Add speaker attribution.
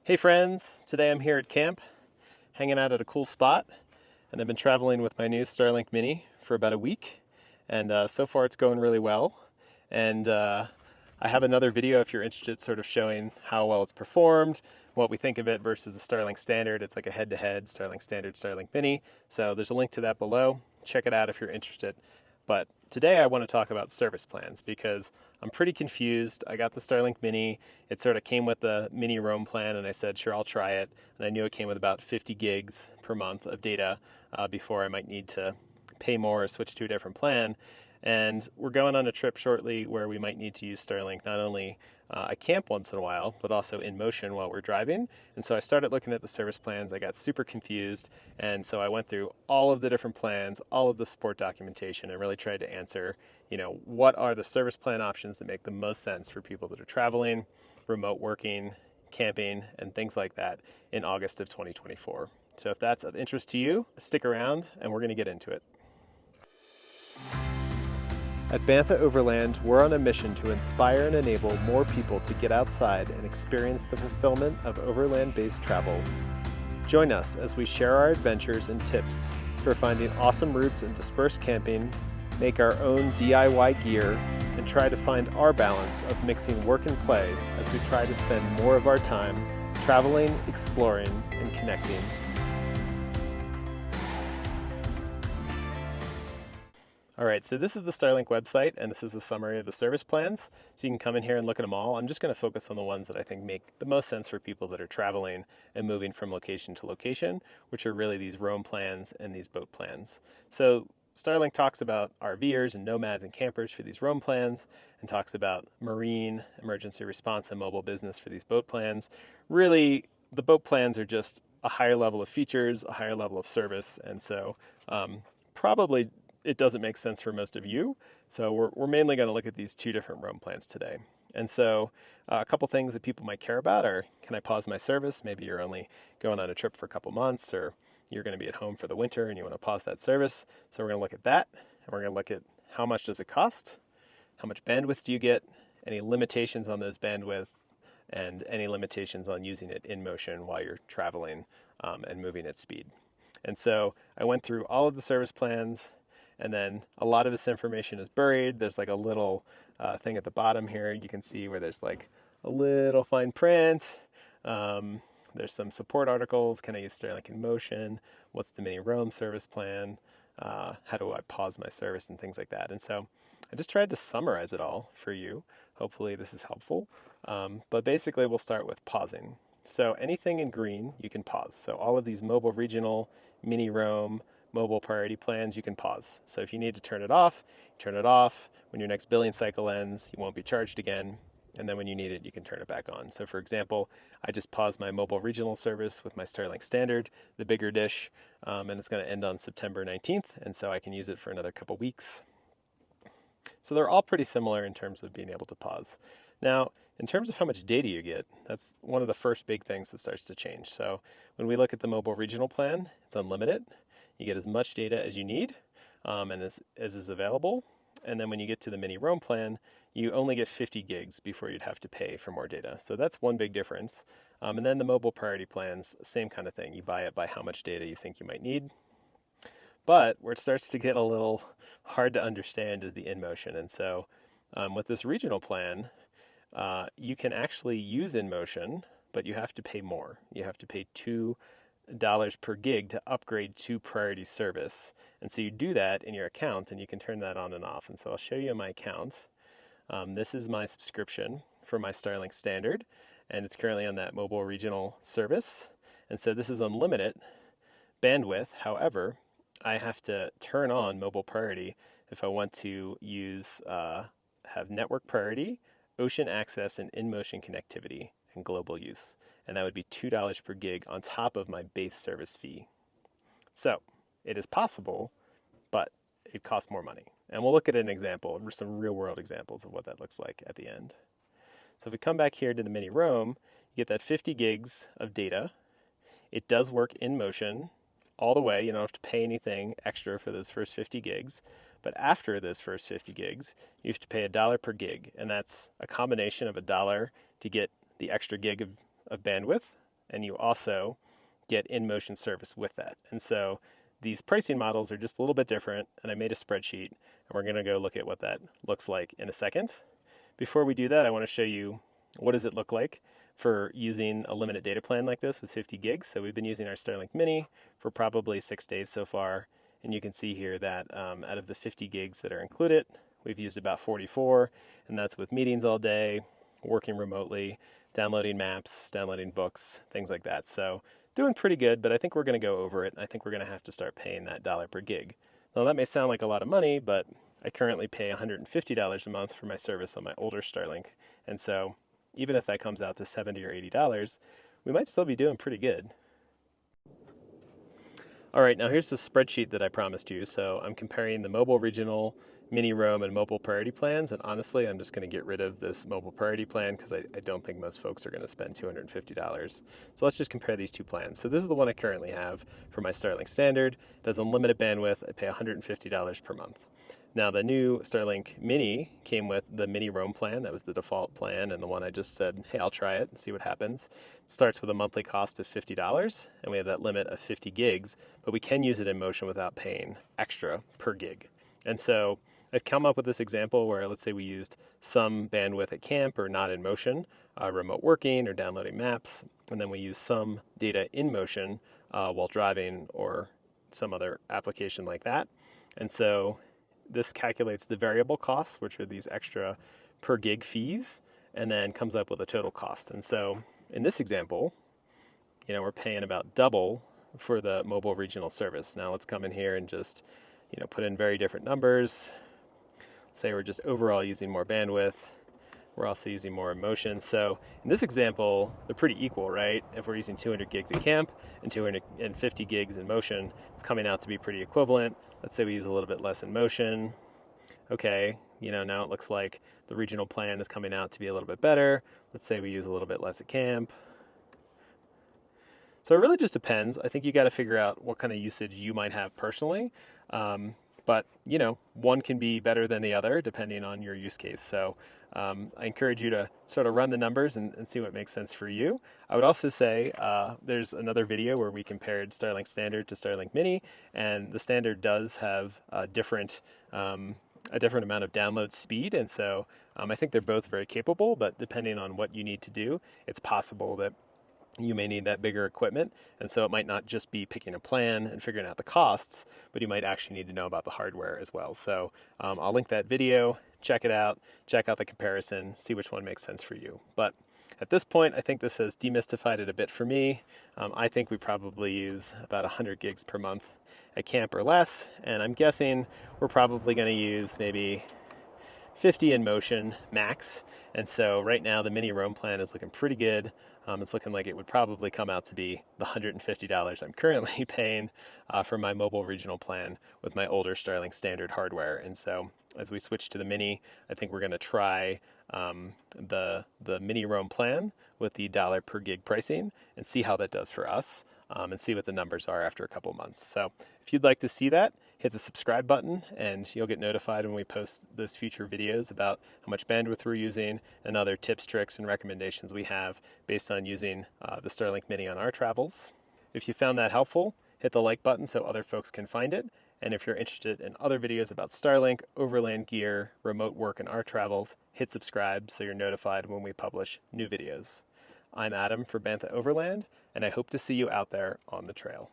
Speaker 1: Hey friends, today I'm here at camp, hanging out at a cool spot, and I've been traveling with my new Starlink Mini for about a week, and so far it's going really well. And I have another video if you're interested, sort of showing how well it's performed, what we think of it versus the Starlink Standard. It's like a head-to-head Starlink Standard, Starlink Mini. So there's a link to that below. Check it out if you're interested. But today I want to talk about service plans because I'm pretty confused. I got the Starlink Mini. It sort of came with the mini roam plan, and I said, sure, I'll try it. And I knew it came with about 50 gigs per month of data before I might need to pay more or switch to a different plan. And we're going on a trip shortly where we might need to use Starlink not only I camp once in a while, but also in motion while we're driving. And so I started looking at the service plans. I got super confused. And so I went through all of the different plans, all of the support documentation, and really tried to answer, what are the service plan options that make the most sense for people that are traveling, remote working, camping, and things like that in August of 2024. So if that's of interest to you, stick around and we're going to get into it. At Bantha Overland, we're on a mission to inspire and enable more people to get outside and experience the fulfillment of overland-based travel. Join us as we share our adventures and tips for finding awesome routes and dispersed camping, make our own DIY gear, and try to find our balance of mixing work and play as we try to spend more of our time traveling, exploring, and connecting. All right, so this is the Starlink website, and this is a summary of the service plans. So you can come in here and look at them all. I'm just going to focus on the ones that I think make the most sense for people that are traveling and moving from location to location, which are really these roam plans and these boat plans. So Starlink talks about RVers and nomads and campers for these roam plans, and talks about marine, emergency response, and mobile business for these boat plans. Really, the boat plans are just a higher level of features, a higher level of service, and so probably it doesn't make sense for most of you. So we're mainly going to look at these two different roam plans today. And so a couple things that people might care about are, can I pause my service? Maybe you're only going on a trip for a couple months, or you're going to be at home for the winter and you want to pause that service. So we're going to look at that, and we're going to look at how much does it cost? How much bandwidth do you get? Any limitations on those bandwidth? And any limitations on using it in motion while you're traveling and moving at speed. And so I went through all of the service plans, and then a lot of this information is buried. There's like a little thing at the bottom here. You can see where there's like a little fine print. There's some support articles. Can I use Starlink in motion? What's the mini roam service plan? How do I pause my service and things like that? And so I just tried to summarize it all for you. Hopefully this is helpful. But basically we'll start with pausing. So anything in green, you can pause. So all of these mobile regional, mini roam, mobile priority plans, you can pause. So if you need to turn it off, turn it off. When your next billing cycle ends, you won't be charged again. And then when you need it, you can turn it back on. So for example, I just paused my mobile regional service with my Starlink Standard, the bigger dish, and it's going to end on September 19th. And so I can use it for another couple weeks. So they're all pretty similar in terms of being able to pause. Now, in terms of how much data you get, that's one of the first big things that starts to change. So when we look at the mobile regional plan, it's unlimited. You get as much data as you need and as is available. And then when you get to the mini roam plan, you only get 50 gigs before you'd have to pay for more data. So that's one big difference. And then the mobile priority plans, same kind of thing. You buy it by how much data you think you might need. But where it starts to get a little hard to understand is the InMotion. And so with this regional plan, you can actually use InMotion, but you have to pay more. You have to pay $2 per gig to upgrade to priority service. And so you do that in your account and you can turn that on and off. And so I'll show you my account. This is my subscription for my Starlink Standard, and it's currently on that mobile regional service. And so this is unlimited bandwidth. However, I have to turn on mobile priority if I want to use, have network priority, ocean access, and in-motion connectivity and global use. And that would be $2 per gig on top of my base service fee. So it is possible, but it costs more money. And we'll look at an example, some real world examples of what that looks like at the end. So if we come back here to the mini roam, you get that 50 gigs of data. It does work in motion all the way. You don't have to pay anything extra for those first 50 gigs. But after this first 50 gigs, you have to pay $1 per gig. And that's a combination of $1 to get the extra gig of bandwidth and you also get in-motion service with that. And so these pricing models are just a little bit different, and I made a spreadsheet, and we're going to go look at what that looks like in a second. Before we do that, I want to show you what does it look like for using a limited data plan like this with 50 gigs. So we've been using our Starlink Mini for probably 6 days so far, and you can see here that out of the 50 gigs that are included, we've used about 44, and that's with meetings all day, working remotely, downloading maps, downloading books, things like that. So doing pretty good, but I think we're going to go over it. I think we're going to have to start paying that dollar per gig. Now that may sound like a lot of money, but I currently pay $150 a month for my service on my older Starlink. And so even if that comes out to $70 or $80, we might still be doing pretty good. All right, now here's the spreadsheet that I promised you. So I'm comparing the mobile regional, mini roam, and mobile priority plans. And honestly, I'm just going to get rid of this mobile priority plan because I don't think most folks are going to spend $250. So let's just compare these two plans. So this is the one I currently have for my Starlink Standard. It has unlimited bandwidth. I pay $150 per month. Now the new Starlink Mini came with the Mini Roam plan. That was the default plan, and the one I just said, hey, I'll try it and see what happens. It starts with a monthly cost of $50, and we have that limit of 50 gigs, but we can use it in motion without paying extra per gig. And so I've come up with this example where let's say we used some bandwidth at camp or not in motion, remote working or downloading maps, and then we use some data in motion while driving or some other application like that. And so this calculates the variable costs, which are these extra per gig fees, and then comes up with a total cost. And so in this example, we're paying about double for the mobile regional service. Now let's come in here and just, put in very different numbers. Say we're just overall using more bandwidth. We're also using more in motion. So in this example, they're pretty equal, right? If we're using 200 gigs at camp and 250 gigs in motion, it's coming out to be pretty equivalent. Let's say we use a little bit less in motion. Okay, now it looks like the regional plan is coming out to be a little bit better. Let's say we use a little bit less at camp. So it really just depends. I think you got to figure out what kind of usage you might have personally. But, one can be better than the other depending on your use case. So I encourage you to sort of run the numbers and see what makes sense for you. I would also say there's another video where we compared Starlink Standard to Starlink Mini, and the Standard does have a different amount of download speed. And so I think they're both very capable, but depending on what you need to do, it's possible that you may need that bigger equipment. And so it might not just be picking a plan and figuring out the costs, but you might actually need to know about the hardware as well. So I'll link that video, check it out, check out the comparison, see which one makes sense for you. But at this point, I think this has demystified it a bit for me. I think we probably use about 100 gigs per month at camp or less, and I'm guessing we're probably going to use maybe 50 in motion max. And so right now the mini roam plan is looking pretty good. It's looking like it would probably come out to be the $150 I'm currently paying for my mobile regional plan with my older Starlink Standard hardware. And so as we switch to the Mini, I think we're going to try the Mini Roam plan with the dollar per gig pricing and see how that does for us, and see what the numbers are after a couple months. So if you'd like to see that, hit the subscribe button and you'll get notified when we post those future videos about how much bandwidth we're using and other tips, tricks, and recommendations we have based on using the Starlink Mini on our travels. If you found that helpful, hit the like button so other folks can find it. And if you're interested in other videos about Starlink, overland gear, remote work, and our travels, hit subscribe so you're notified when we publish new videos. I'm Adam for Bantha Overland, and I hope to see you out there on the trail.